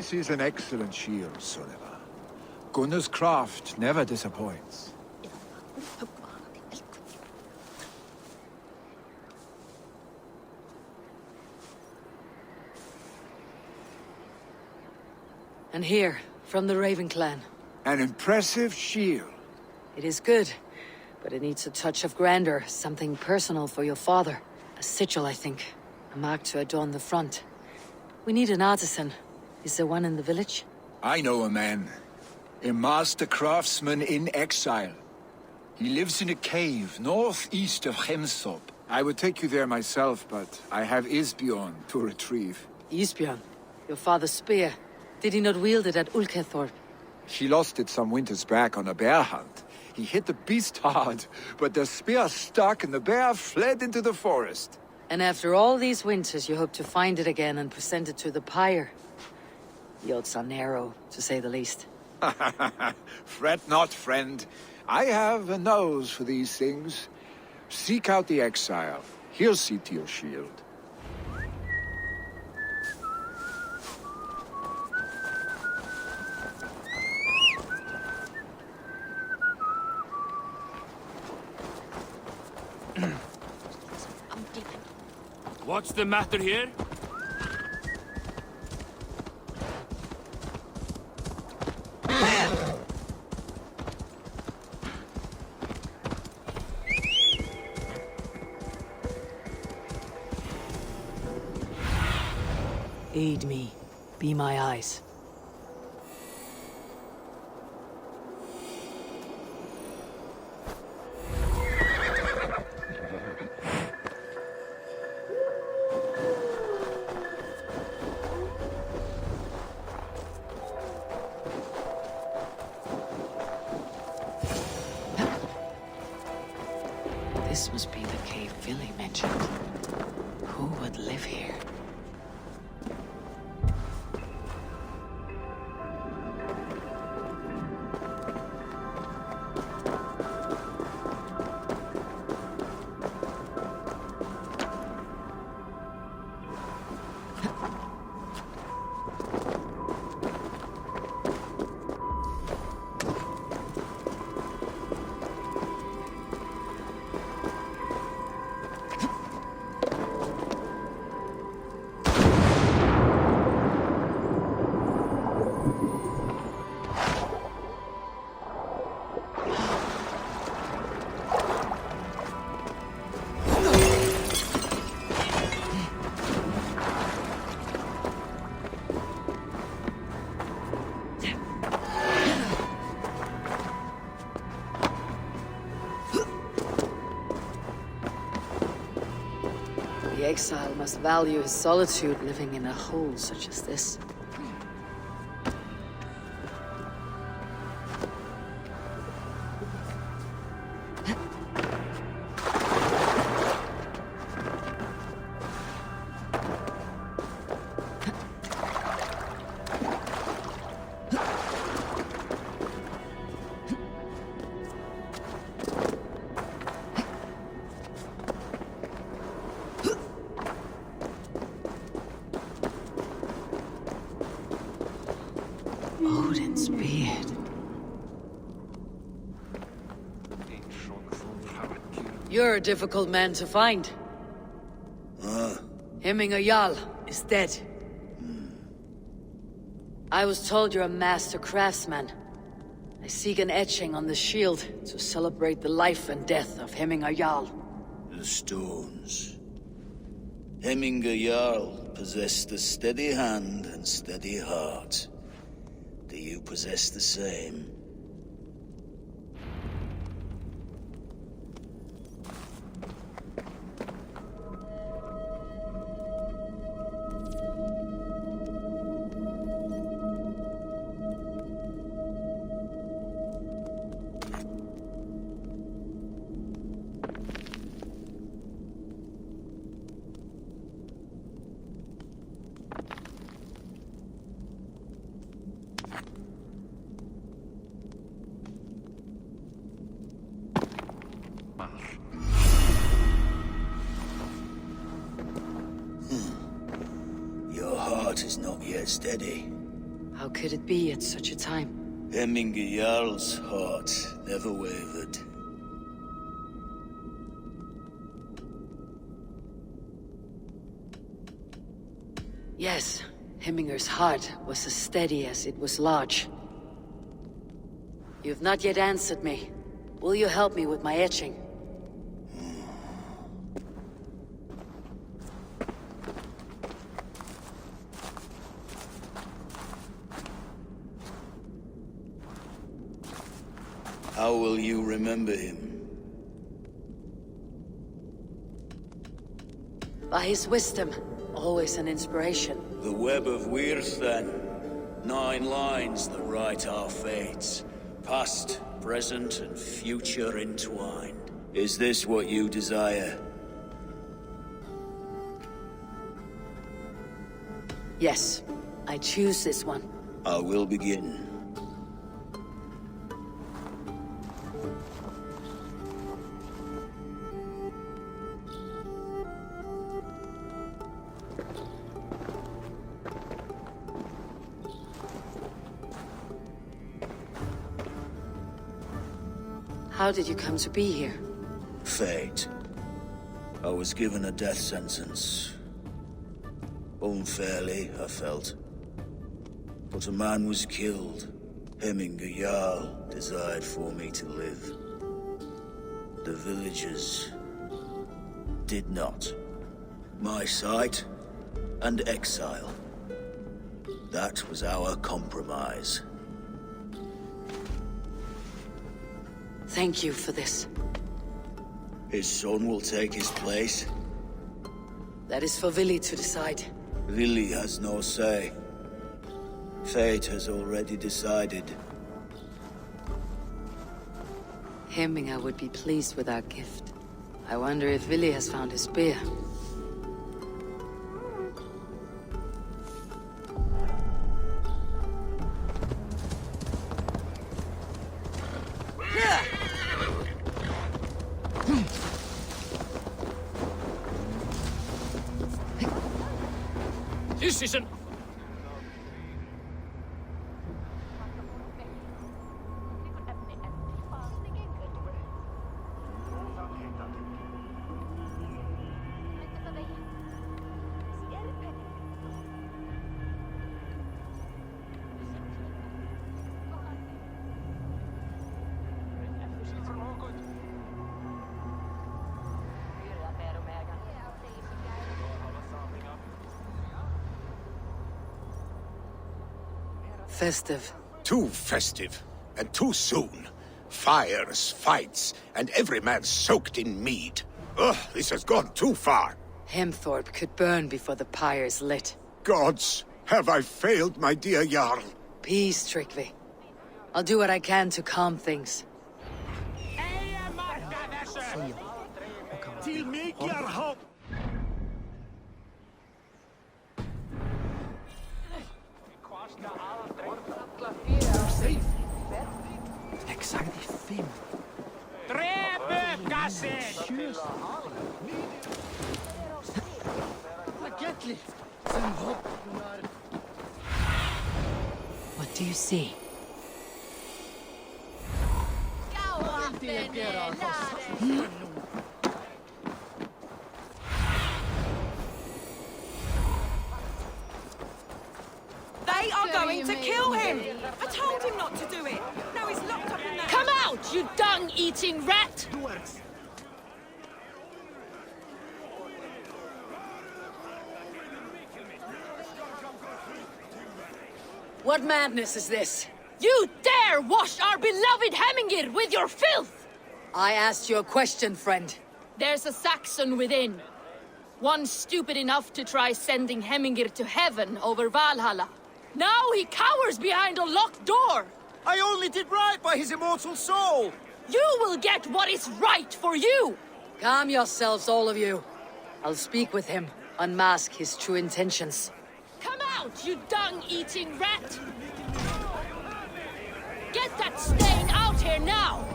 This is an excellent shield, Sullivan. Gunnar's craft never disappoints. And here, from the Raven clan. An impressive shield. It is good, but it needs a touch of grandeur, something personal for your father. A sigil, I think. A mark to adorn the front. We need an artisan. Is there one in the village? I know a man. A master craftsman in exile. He lives in a cave northeast of Hemsop. I would take you there myself, but I have Isbjorn to retrieve. Isbjorn? Your father's spear. Did he not wield it at Ulkethorp? He lost it some winters back on a bear hunt. He hit the beast hard, but the spear stuck and the bear fled into the forest. And after all these winters, you hope to find it again and present it to the pyre. The odds are narrow, to say the least. Fret not, friend. I have a nose for these things. Seek out the exile. He'll see to your shield. What's the matter here? Aid me. Be my eyes. This must be the cave Billy mentioned. Who would live here? The exile must value his solitude living in a hole such as this. Odin's beard. You're a difficult man to find. Hemminger Jarl is dead. I was told you're a master craftsman. I seek an etching on the shield to celebrate the life and death of Hemminger Jarl. The stones. Hemminger Jarl possessed a steady hand and steady heart. Do you possess the same? Your heart is not yet steady. How could it be at such a time? Hemminger Jarl's heart never wavered. Yes, Hemminger's heart was as steady as it was large. You've not yet answered me. Will you help me with my etching? How will you remember him? By his wisdom, always an inspiration. The web of Wirth, then. 9 lines that write our fates. Past, present, and future entwined. Is this what you desire? Yes, I choose this one. I will begin. How did you come to be here? Fate. I was given a death sentence. Unfairly, I felt. But a man was killed. Hemminger Jarl desired for me to live. The villagers did not. My sight and exile. That was our compromise. Thank you for this. His son will take his place. That is for Vili to decide. Vili has no say. Fate has already decided. Hemminger would be pleased with our gift. I wonder if Vili has found his spear. This isn't... Festive. Too festive, and too soon. Fires, fights, and every man soaked in mead. Ugh, this has gone too far. Hemthorpe could burn before the pyre's lit. Gods, have I failed my dear Jarl? Peace, Tryggvi. I'll do what I can to calm things. Till make your hope. What do you see? They are going to kill him! I told him not to do it! Now he's locked up in that... Come out, you dung-eating rat! What madness is this? You dare wash our beloved Hemingir with your filth! I asked you a question, friend. There's a Saxon within. One stupid enough to try sending Hemingir to heaven over Valhalla. Now he cowers behind a locked door! I only did right by his immortal soul! You will get what is right for you! Calm yourselves, all of you. I'll speak with him, unmask his true intentions. Come out, you dung-eating rat! Get that stain out here now!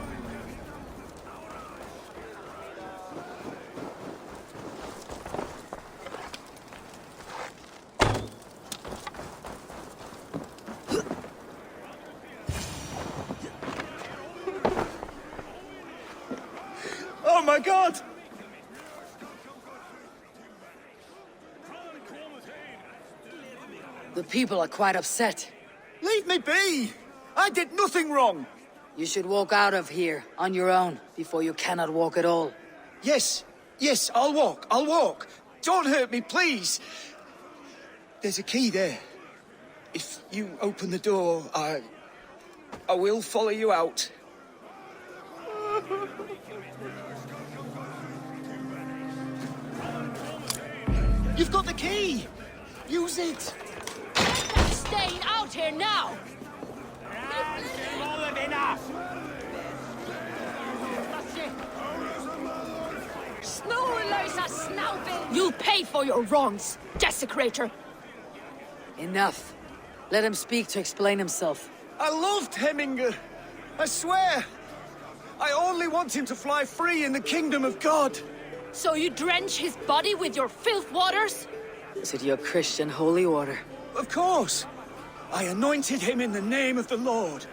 Oh my god! The people are quite upset. Leave me be! I did nothing wrong! You should walk out of here on your own before you cannot walk at all. Yes, yes, I'll walk. Don't hurt me, please. There's a key there. If you open the door, I will follow you out. You've got the key! Use it! Staying out here now! You'll pay for your wrongs, desecrator! Enough. Let him speak to explain himself. I loved Heminger. I swear. I only want him to fly free in the kingdom of God. So you drench his body with your filth waters? Is it your Christian holy order? Of course. I anointed him in the name of the Lord.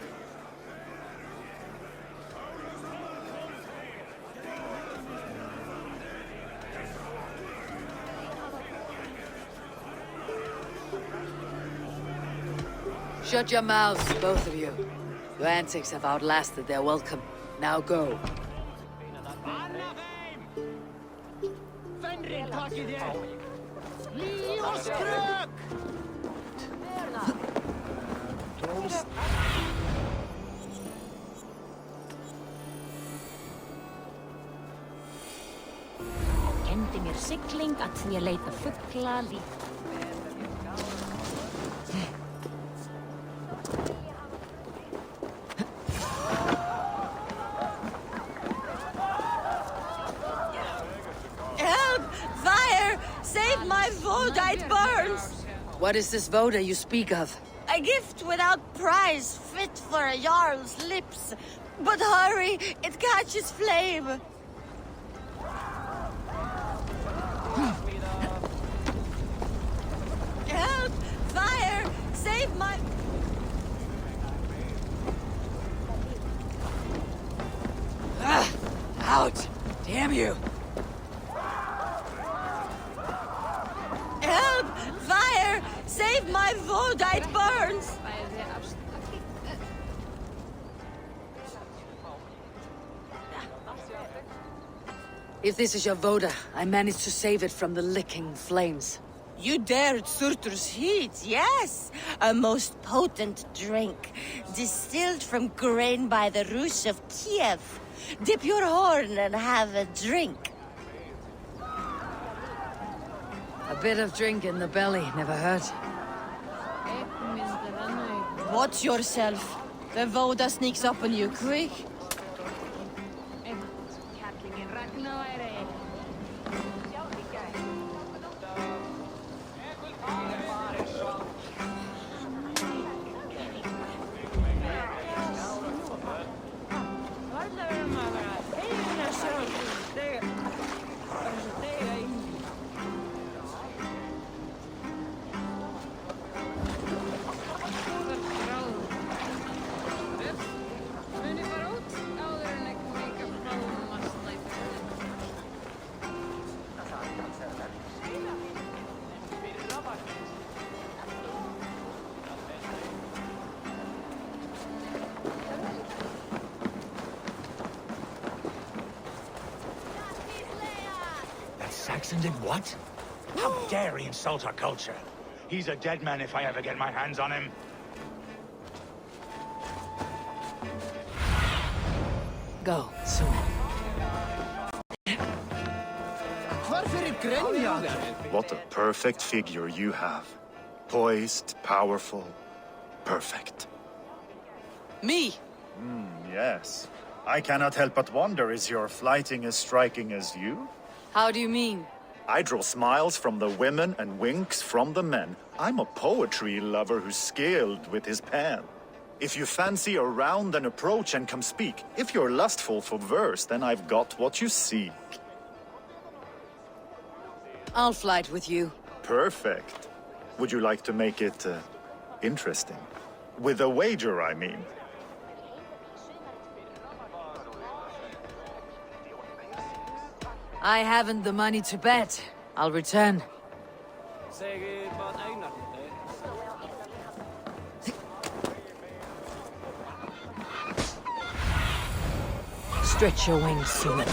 Shut your mouths, both of you. Your antics have outlasted their welcome. Now go. Kenndi mér sigling að því að leita fugla líf. Help! Fire! Save my Voda, it burns! What is this Voda you speak of? A gift without price, fit for a Jarl's lips. But hurry, it catches flame. Help! Fire! Save my... Out! Damn you! Help! Fire! Save my Voda, it burns! If this is your Voda, I managed to save it from the licking flames. You dared Surtur's heat, yes! A most potent drink, distilled from grain by the Rus of Kiev. Dip your horn and have a drink. A bit of drink in the belly never hurt. Watch yourself. The Voda sneaks up on you quick. Saxon did what? How dare he insult our culture? He's a dead man if I ever get my hands on him. Go, soon. What a perfect figure you have. Poised, powerful, perfect. Me? Yes. I cannot help but wonder, is your flighting as striking as you? How do you mean? I draw smiles from the women and winks from the men. I'm a poetry lover who's skilled with his pen. If you fancy a round, then approach and come speak. If you're lustful for verse, then I've got what you seek. I'll flight with you. Perfect. Would you like to make it interesting? With a wager, I mean. I haven't the money to bet. I'll return. Stretch your wings, Sula.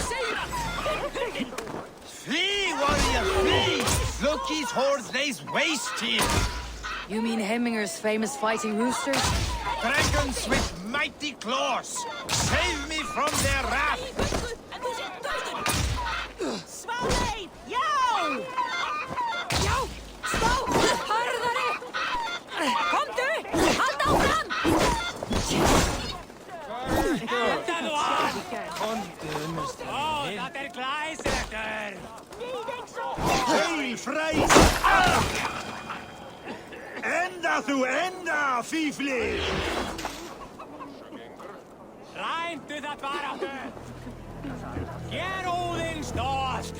Flee, warrior, flee! Loki's hordes lays waste to you! You mean Hemminger's famous fighting roosters? Dragons with mighty claws! Save me from their wrath! Svalbard! Yo! Yo! Stå! Hardare! Kom du! Halt deg fram! Hej, Freis! Ända du ända, fifli! Rein du það varatu! Ger Odin stolt!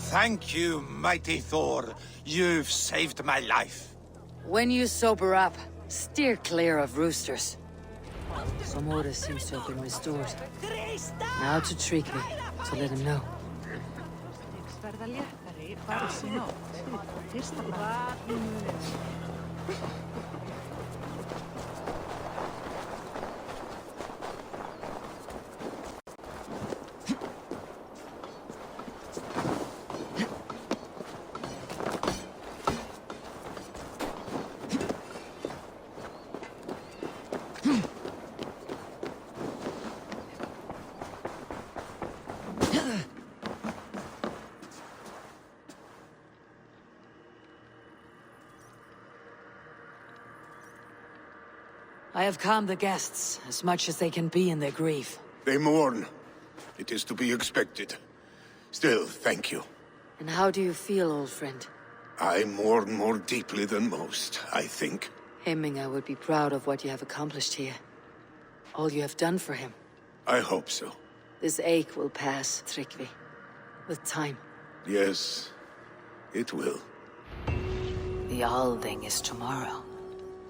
Thank you, mighty Thor. You've saved my life. When you sober up, steer clear of roosters. Some order seems to have been restored. Now to Tryggvi, to let him know. I have calmed the guests, as much as they can be in their grief. They mourn. It is to be expected. Still, thank you. And how do you feel, old friend? I mourn more deeply than most, I think. Hemminger would be proud of what you have accomplished here. All you have done for him. I hope so. This ache will pass, Tryggvi. With time. Yes, it will. The Althing is tomorrow,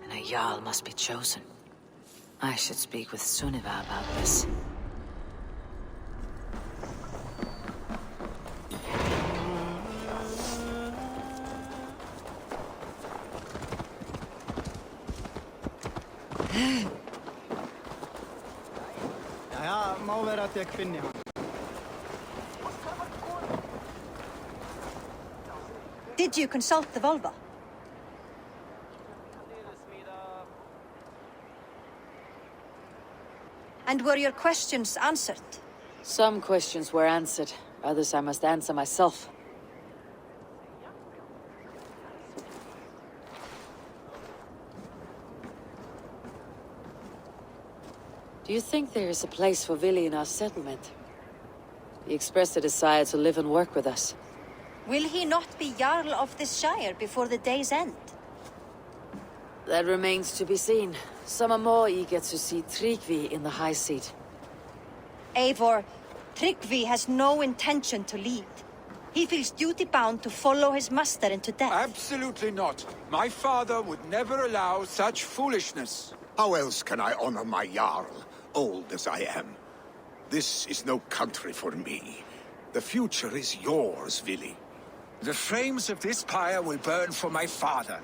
and a Jarl must be chosen. I should speak with Sunniva about this. Did you consult the Volva? And were your questions answered? Some questions were answered. Others I must answer myself. Do you think there is a place for Vili in our settlement? He expressed a desire to live and work with us. Will he not be Jarl of this shire before the day's end? That remains to be seen. Some are more eager to see Tryggvi in the high seat. Eivor, Tryggvi has no intention to lead. He feels duty-bound to follow his master into death. Absolutely not. My father would never allow such foolishness. How else can I honor my Jarl, old as I am? This is no country for me. The future is yours, Vili. The flames of this pyre will burn for my father.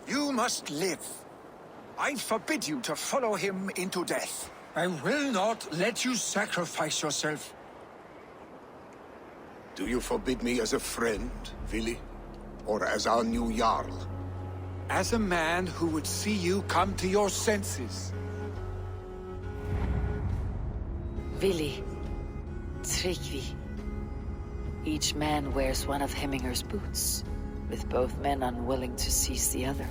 You must live. I forbid you to follow him into death. I will not let you sacrifice yourself. Do you forbid me as a friend, Vili? Or as our new Jarl? As a man who would see you come to your senses. Vili, Tryggvi. Each man wears one of Hemminger's boots, with both men unwilling to seize the other.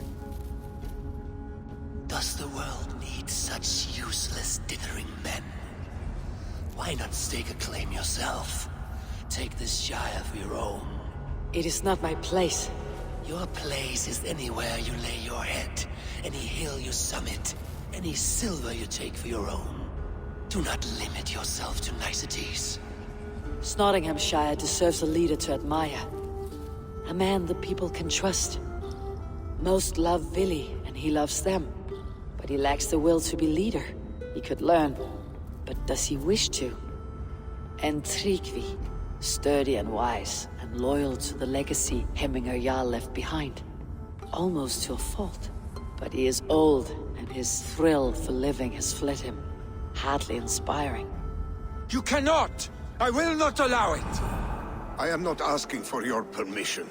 Does the world need such useless, dithering men? Why not stake a claim yourself? Take this shire for your own. It is not my place. Your place is anywhere you lay your head, any hill you summit, any silver you take for your own. Do not limit yourself to niceties. Nottinghamshire deserves a leader to admire. A man the people can trust. Most love Vili, and he loves them. But he lacks the will to be leader. He could learn. But does he wish to? And Tryggvi, sturdy and wise, and loyal to the legacy Hemminger Jarl left behind. Almost to a fault. But he is old, and his thrill for living has fled him. Hardly inspiring. You cannot! I will not allow it! I am not asking for your permission.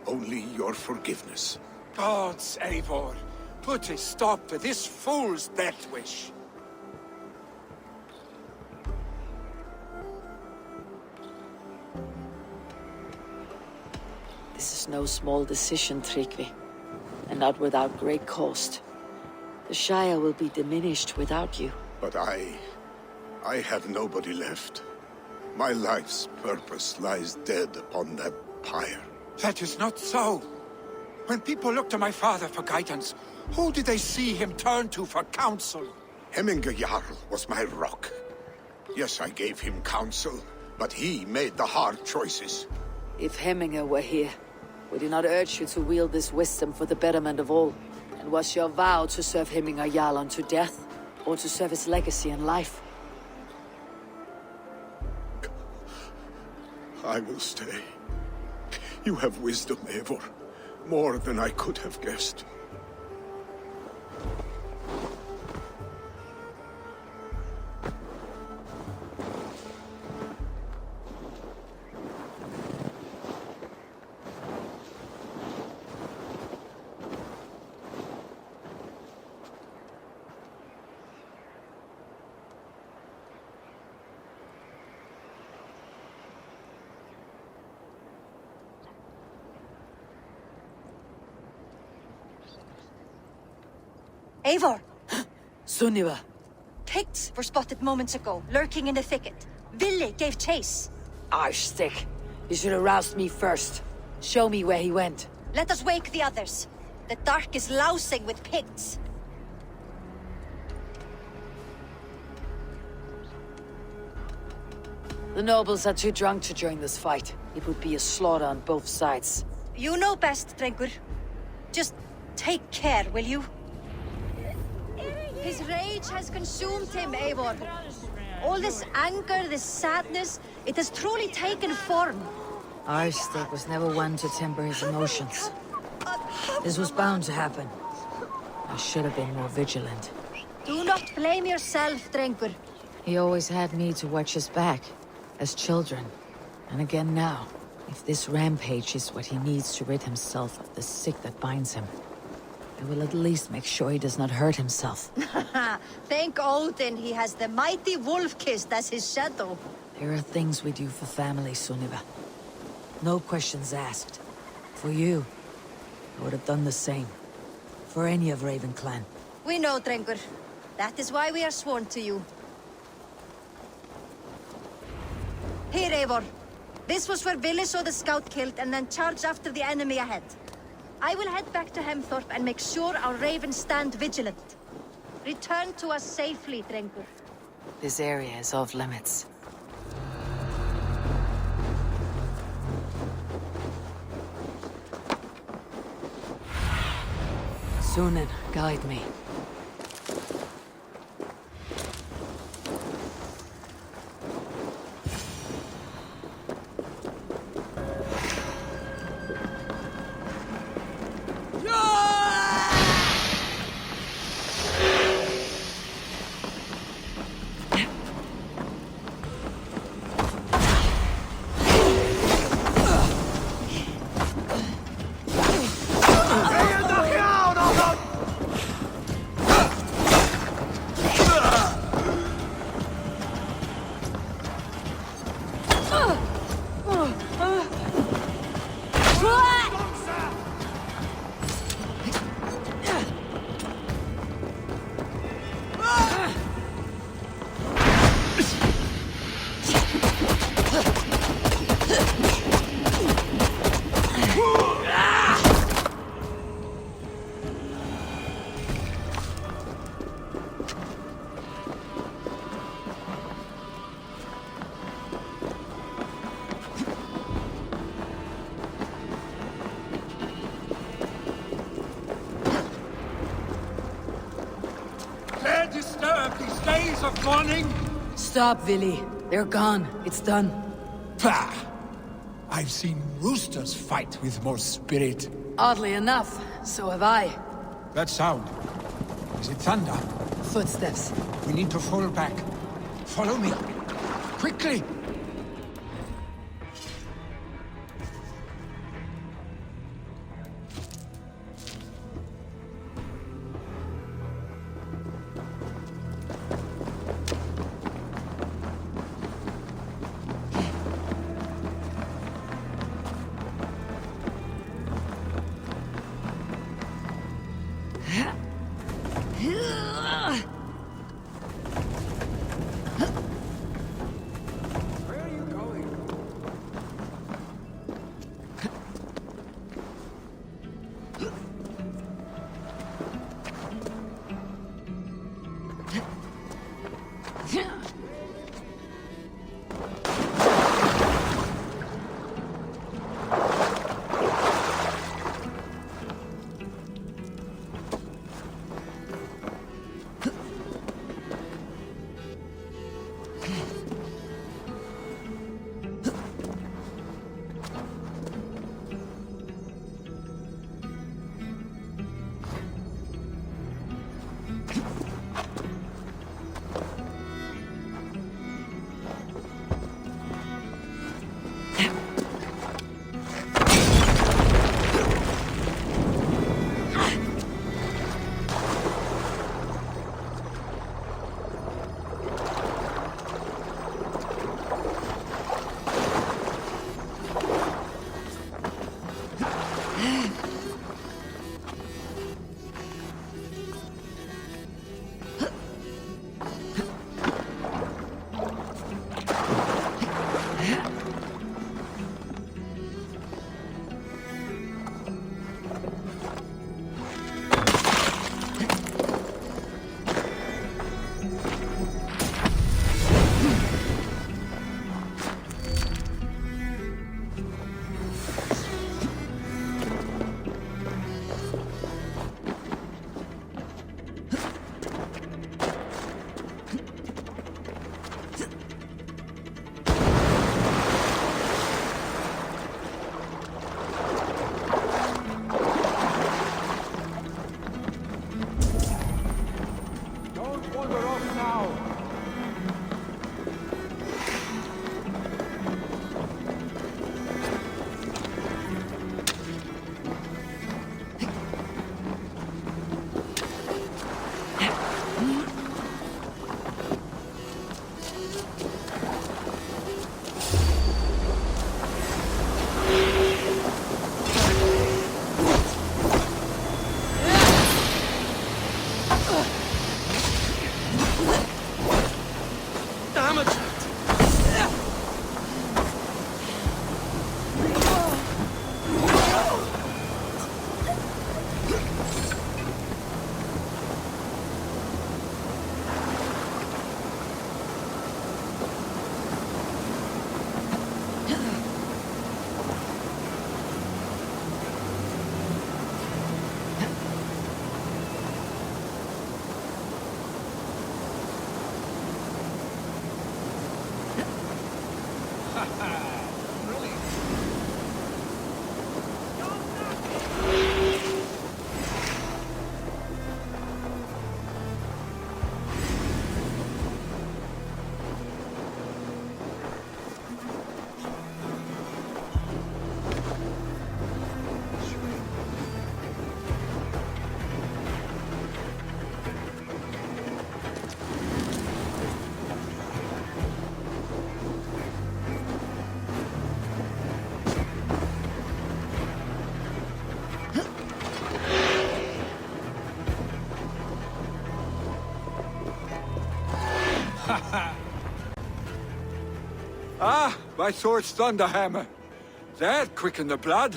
Only your forgiveness. Gods, Eivor, put a stop to this fool's death wish. This is no small decision, Tryggvi. And not without great cost. The Shire will be diminished without you. But I have nobody left. My life's purpose lies dead upon that pyre. That is not so. When people look to my father for guidance, who do they see him turn to for counsel? Hemminger Jarl was my rock. Yes, I gave him counsel, but he made the hard choices. If Hemminger were here, would he not urge you to wield this wisdom for the betterment of all? And was your vow to serve Hemminger Jarl unto death, or to serve his legacy in life? I will stay. You have wisdom, Eivor. More than I could have guessed. Eivor! Sunniva! Picts were spotted moments ago, lurking in the thicket. Vili gave chase. Arshstick! You should have roused me first. Show me where he went. Let us wake the others. The dark is lousing with Picts. The nobles are too drunk to join this fight. It would be a slaughter on both sides. You know best, Drengur. Just take care, will you? His rage has consumed him, Eivor. All this anger, this sadness, it has truly taken form. Arshstick was never one to temper his emotions. This was bound to happen. I should have been more vigilant. Do not blame yourself, Drengur. He always had me to watch his back, as children. And again now, if this rampage is what he needs to rid himself of the sick that binds him, I will at least make sure he does not hurt himself. Thank Odin he has the mighty Wolf-Kissed as his shadow. There are things we do for family, Sunniva. No questions asked. For you, I would have done the same. For any of Raven clan. We know, Drengur. That is why we are sworn to you. Here, Eivor. This was where Vili saw the scout killed and then charged after the enemy ahead. I will head back to Hemthorpe and make sure our ravens stand vigilant. Return to us safely, Drengur. This area is off limits. Sunan, guide me. Dare disturb these days of mourning? Stop, Vili. They're gone. It's done. Pah! I've seen roosters fight with more spirit. Oddly enough, so have I. That sound. Is it thunder? Footsteps. We need to fall back. Follow me. Quickly! Ah, my sword's thunderhammer. That quickened the blood.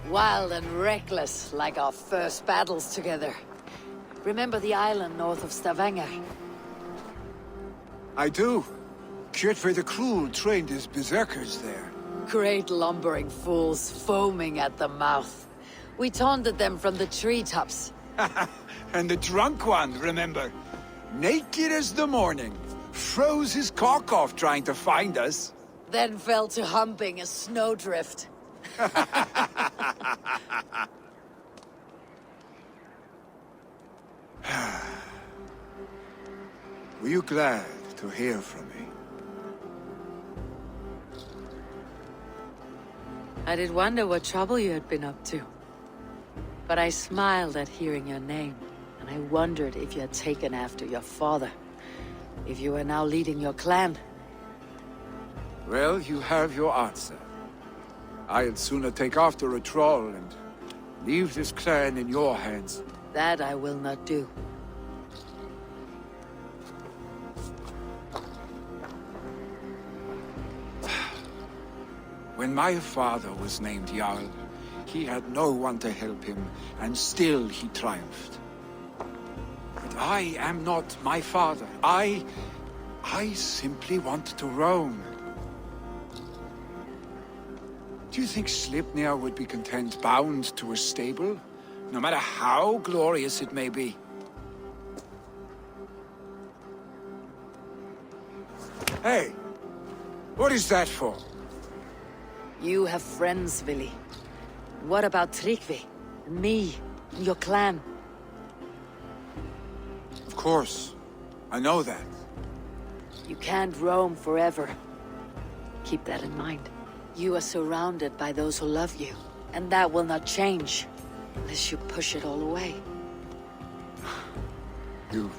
Wild and reckless, like our first battles together. Remember the island north of Stavanger? I do. Kjotve the Cruel trained his berserkers there. Great lumbering fools, foaming at the mouth. We taunted them from the treetops. And the drunk one, remember? Naked as the morning. Froze his cock off trying to find us. Then fell to humping a snowdrift. Were you glad to hear from me? I did wonder what trouble you had been up to. But I smiled at hearing your name, and I wondered if you had taken after your father. If you were now leading your clan. Well, you have your answer. I'd sooner take after a troll and leave this clan in your hands. That I will not do. When my father was named Jarl, he had no one to help him, and still he triumphed. But I am not my father. I simply want to roam. Do you think Sleipnir would be content bound to a stable, no matter how glorious it may be? Hey, what is that for? You have friends, Vili. What about Tryggvi? And me? And your clan? Of course. I know that. You can't roam forever. Keep that in mind. You are surrounded by those who love you. And that will not change. Unless you push it all away. You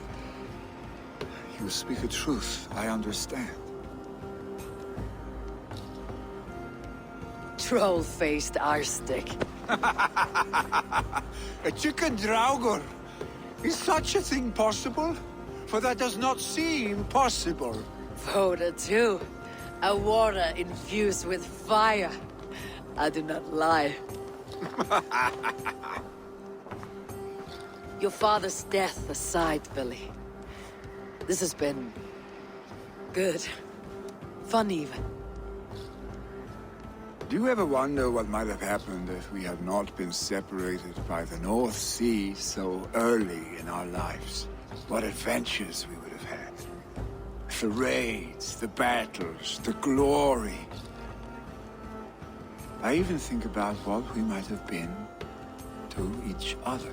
speak a truth. I understand. Troll-faced arstick. A chicken draugur! Is such a thing possible? For that does not seem possible. Voda too. A water infused with fire. I do not lie. Your father's death aside, Billy. This has been... good. Fun even. Do you ever wonder what might have happened if we had not been separated by the North Sea so early in our lives? What adventures we would have had. The raids, the battles, the glory. I even think about what we might have been to each other.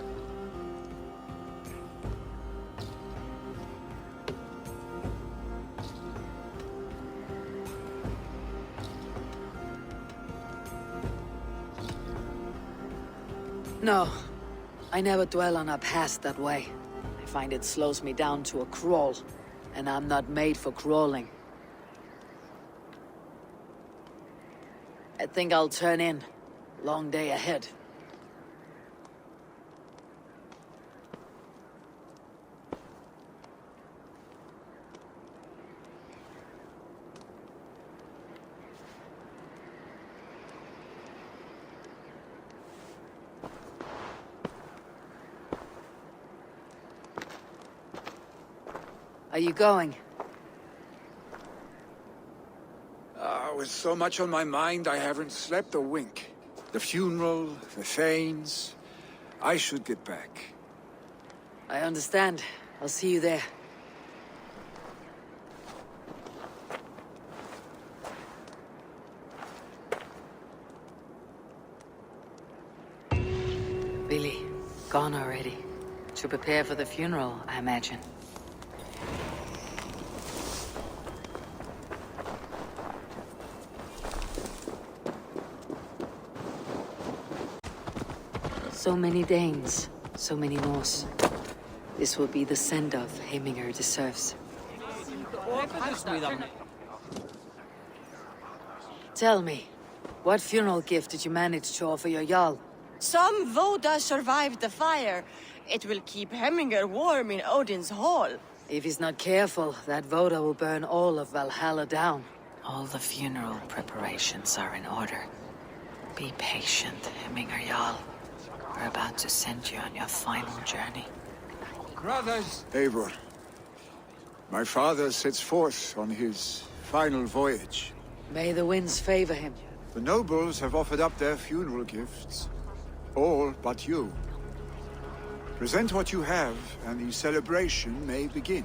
No, I never dwell on our past that way. I find it slows me down to a crawl, and I'm not made for crawling. I think I'll turn in. Long day ahead. Are you going? With so much on my mind, I haven't slept a wink. The funeral, the Thanes... I should get back. I understand. I'll see you there. Billy, gone already. To prepare for the funeral, I imagine. So many Danes, so many Norse. This will be the send-off Heminger deserves. Tell me, what funeral gift did you manage to offer your Jarl? Some Voda survived the fire. It will keep Heminger warm in Odin's hall. If he's not careful, that Voda will burn all of Valhalla down. All the funeral preparations are in order. Be patient, Heminger Jarl. We're about to send you on your final journey. Brothers! Eivor. My father sets forth on his final voyage. May the winds favor him. The nobles have offered up their funeral gifts. All but you. Present what you have, and the celebration may begin.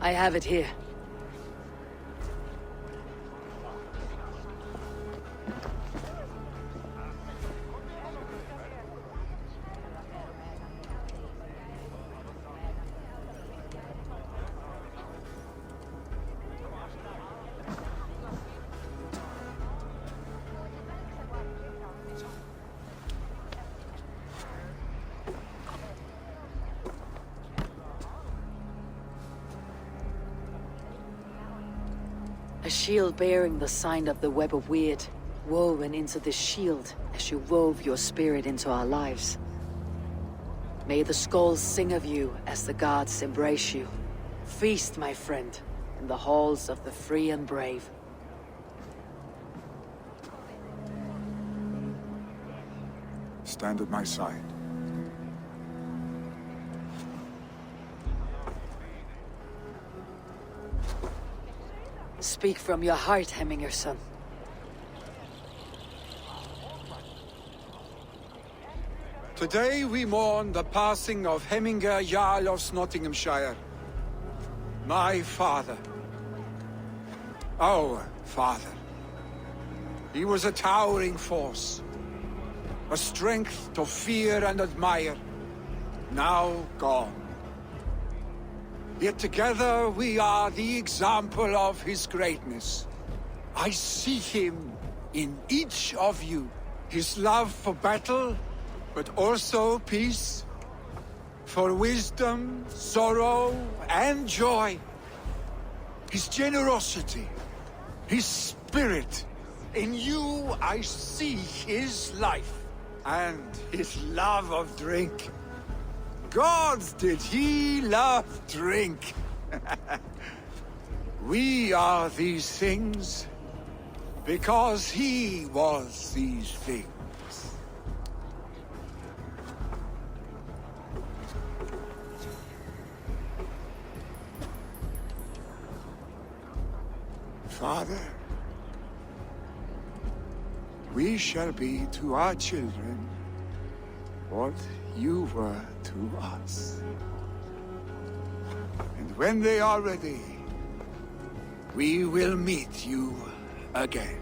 I have it here. A shield bearing the sign of the Web of Weird, woven into this shield as you wove your spirit into our lives. May the skulls sing of you as the gods embrace you. Feast, my friend, in the halls of the free and brave. Stand at my side. Speak from your heart, Hemminger, son. Today we mourn the passing of Hemminger Jarl of Nottinghamshire. My father. Our father. He was a towering force. A strength to fear and admire. Now gone. Yet together we are the example of his greatness. I see him in each of you. His love for battle, but also peace. For wisdom, sorrow, and joy. His generosity, his spirit. In you I see his life, and his love of drink. Gods, did he love drink! We are these things because he was these things. Father, we shall be to our children what you were to us. And when they are ready, we will meet you again.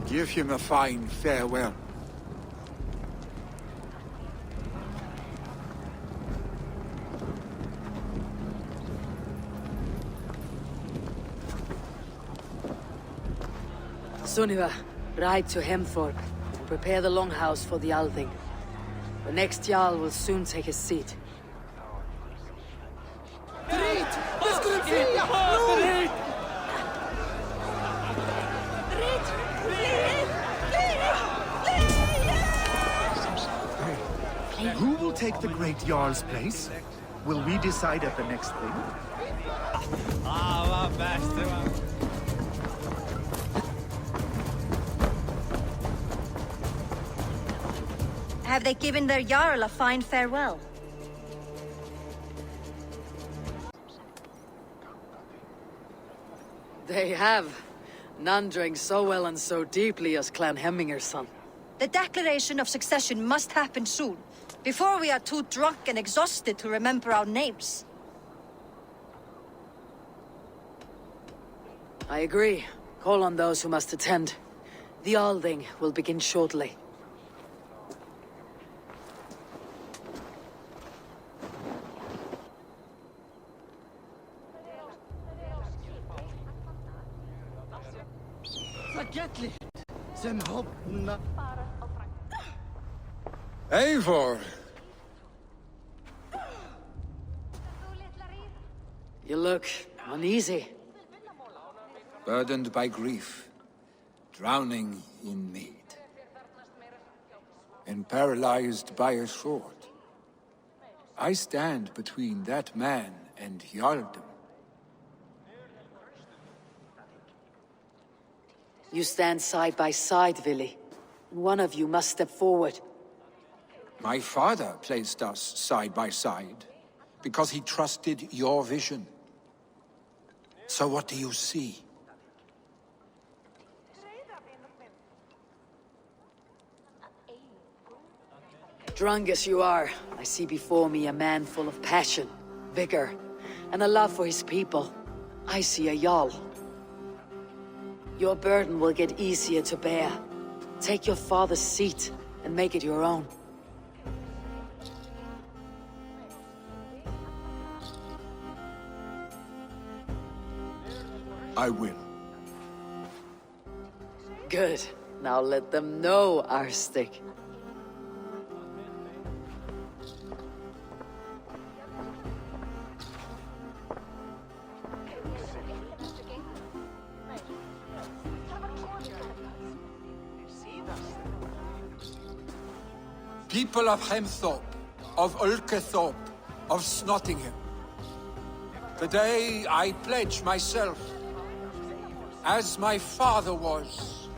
Give him a fine farewell. Sunniva, ride to Hemthorpe and prepare the longhouse for the Althing. The next Jarl will soon take his seat. Who will take the Great Jarl's place? Will we decide at the next thing? Have they given their Jarl a fine farewell? They have. None drank so well and so deeply as Clan Hemminger's son. The declaration of succession must happen soon, before we are too drunk and exhausted to remember our names. I agree. Call on those who must attend. The Althing will begin shortly. Eivor! look uneasy. Burdened by grief, drowning in mead, and paralyzed by a sword. I stand between that man and Jarldom. You stand side by side, Vili. One of you must step forward. My father placed us side by side, because he trusted your vision. So what do you see? Drunk as you are, I see before me a man full of passion, vigor, and a love for his people. I see a Jarl. Your burden will get easier to bear. Take your father's seat and make it your own. I will. Good. Now let them know, Arstic. People of Hemthorpe, of Ulkethorpe, of Snottingham. Today I pledge myself. As my father was,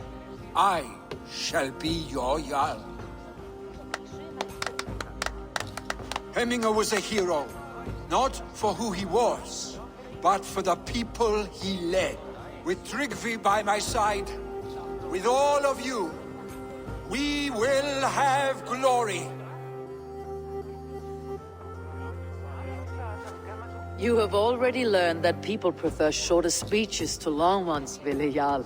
I shall be your Jarl. Hemminger was a hero, not for who he was, but for the people he led. With Tryggvi by my side, with all of you, we will have glory. You have already learned that people prefer shorter speeches to long ones, Vili Jarl.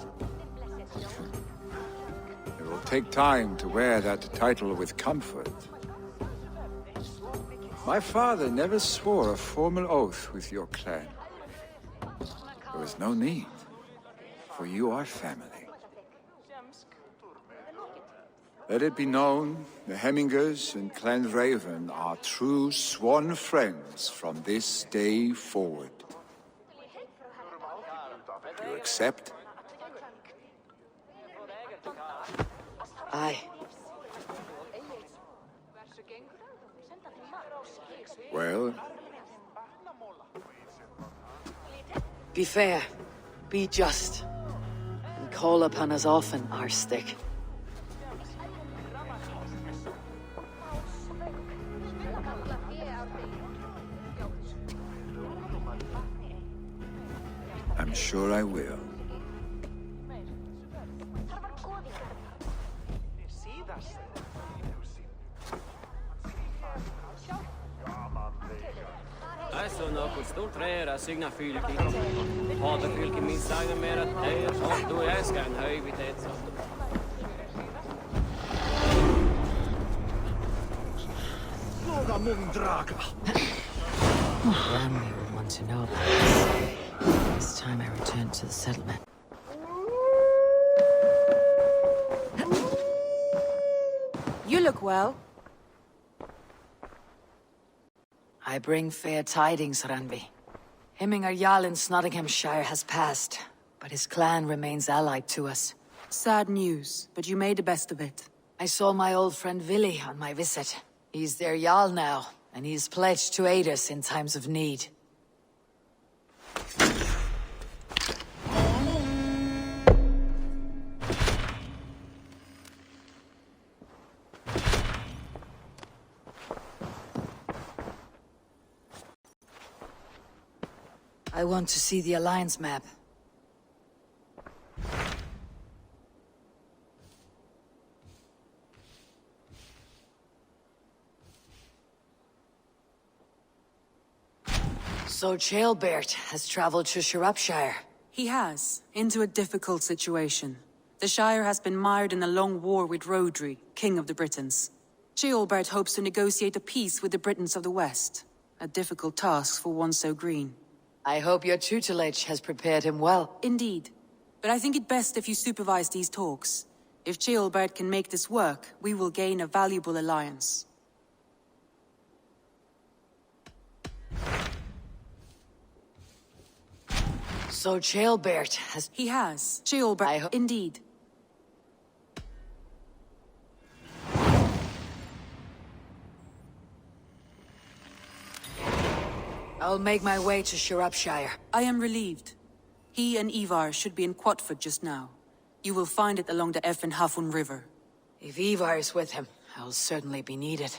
It will take time to wear that title with comfort. My father never swore a formal oath with your clan. There was no need, for you are family. Let it be known, the Hemmingers and Clan Raven are true sworn friends from this day forward. You accept? Aye. Well? Be fair, be just, and call upon us often, Arstic. I'm sure I will. Tässä on joku stultreera signa fylki. Haata fylki missä aina meidät ei sattuu äskään höiviteet sattuu. Loga mun draga. Randy would want to know about this. This time I returned to the settlement. You look well. I bring fair tidings, Ranvi. Hemminger Jarl in Nottinghamshire has passed, but his clan remains allied to us. Sad news, but you made the best of it. I saw my old friend Vili on my visit. He's their Jarl now, and he's pledged to aid us in times of need. I want to see the Alliance map. So Chaelbert has traveled to Shropshire. He has, into a difficult situation. The Shire has been mired in a long war with Rhodri, King of the Britons. Chaelbert hopes to negotiate a peace with the Britons of the West. A difficult task for one so green. I hope your tutelage has prepared him well. Indeed. But I think it best if you supervise these talks. If Chaelbert can make this work, we will gain a valuable alliance. So Ceolbert has... He has. Ceolbert, indeed. I'll make my way to Shropshire. I am relieved. He and Ivar should be in Quatford just now. You will find it along the Effen Hafun River. If Ivar is with him, I'll certainly be needed.